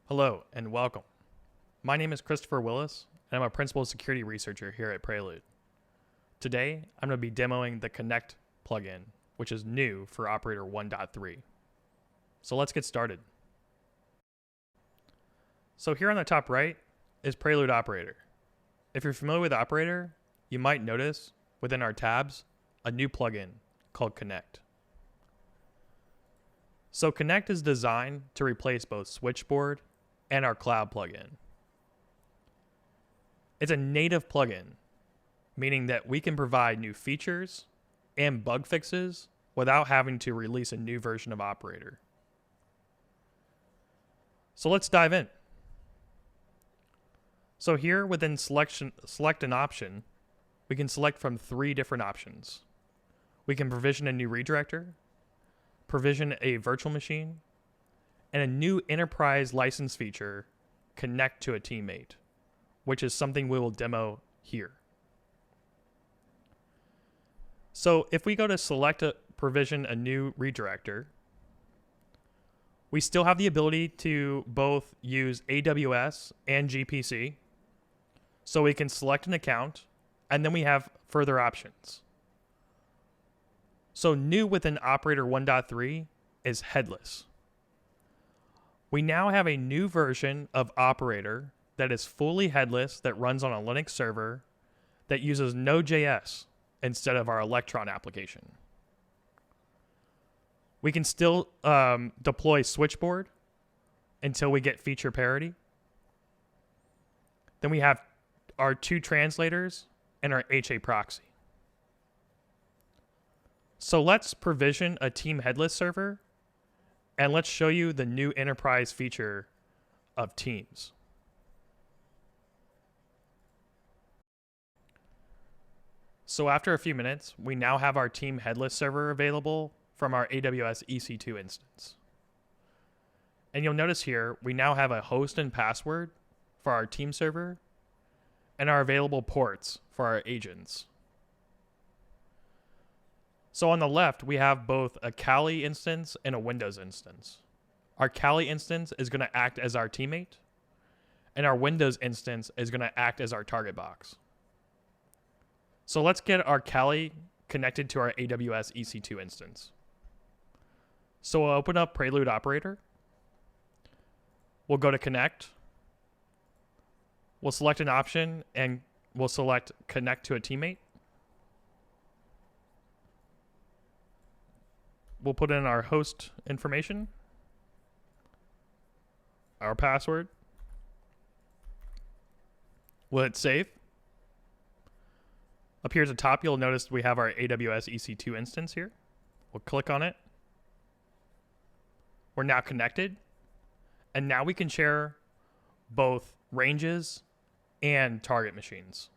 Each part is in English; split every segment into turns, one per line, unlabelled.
Hello and welcome. My name is Christopher Willis, and I'm a principal security researcher here at Prelude. Today, I'm going to be demoing the Connect plugin, which is new for Operator 1.3. So let's get started. So here on the top right is Prelude Operator. If you're familiar with Operator, you might notice within our tabs a new plugin called Connect. So Connect is designed to replace both Switchboard and our cloud plugin. It's a native plugin, meaning that we can provide new features and bug fixes without having to release a new version of Operator. So let's dive in. So here within select an option, we can select from 3 different options. We can provision a new redirector, provision a virtual machine, and a new enterprise license feature, connect to a teammate, which is something we will demo here. So if we go to provision a new redirector, we still have the ability to both use AWS and GPC. So we can select an account, and then we have further options. So new within Operator 1.3 is headless. We now have a new version of Operator that is fully headless, that runs on a Linux server, that uses Node.js instead of our Electron application. We can still deploy Switchboard until we get feature parity. Then we have our 2 translators and our HA proxy. So let's provision a team headless server, and let's show you the new enterprise feature of Teams. So after a few minutes, we now have our team headless server available from our AWS EC2 instance. And you'll notice here, we now have a host and password for our team server and our available ports for our agents. So on the left, we have both a Kali instance and a Windows instance. Our Kali instance is going to act as our teammate, and our Windows instance is going to act as our target box. So let's get our Kali connected to our AWS EC2 instance. So we'll open up Prelude Operator. We'll go to Connect. We'll select an option, and we'll select Connect to a teammate. We'll put in our host information, our password. We'll hit save. Up here at the top, you'll notice we have our AWS EC2 instance here. We'll click on it. We're now connected. And now we can share both ranges and target machines.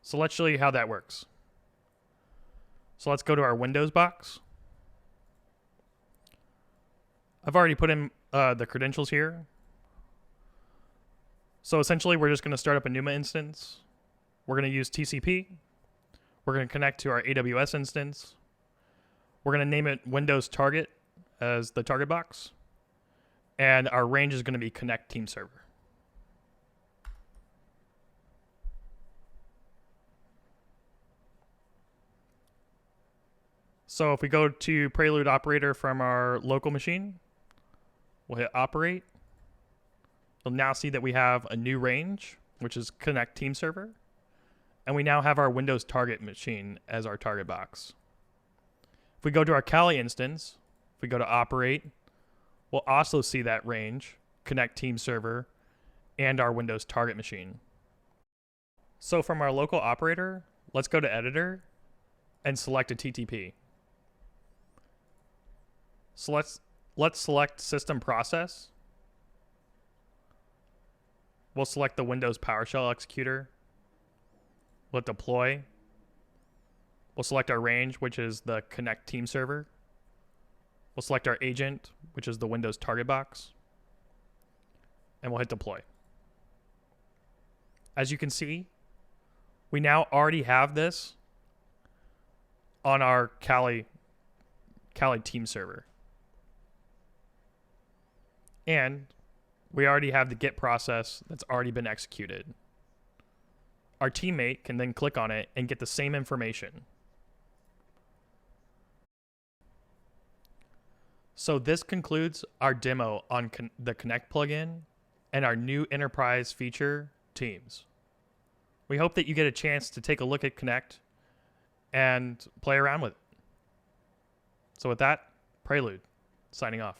So let's show you how that works. So let's go to our Windows box. I've already put in the credentials here. So essentially, we're just going to start up a NUMA instance. We're going to use TCP. We're going to connect to our AWS instance. We're going to name it Windows Target as the target box. And our range is going to be Connect Team Server. So if we go to Prelude Operator from our local machine, we'll hit Operate. You'll now see that we have a new range, which is Connect Team Server. And we now have our Windows Target machine as our target box. If we go to our Kali instance, if we go to Operate, we'll also see that range, Connect Team Server, and our Windows Target machine. So from our local operator, let's go to Editor and select a TTP. So let's select System Process. We'll select the Windows PowerShell executor. We'll deploy. We'll select our range, which is the Connect Team Server. We'll select our agent, which is the Windows Target Box. And we'll hit deploy. As you can see, we now already have this on our Kali team server. And we already have the Git process that's already been executed. Our teammate can then click on it and get the same information. So this concludes our demo on the Connect plugin and our new enterprise feature, Teams. We hope that you get a chance to take a look at Connect and play around with it. So with that, Prelude, signing off.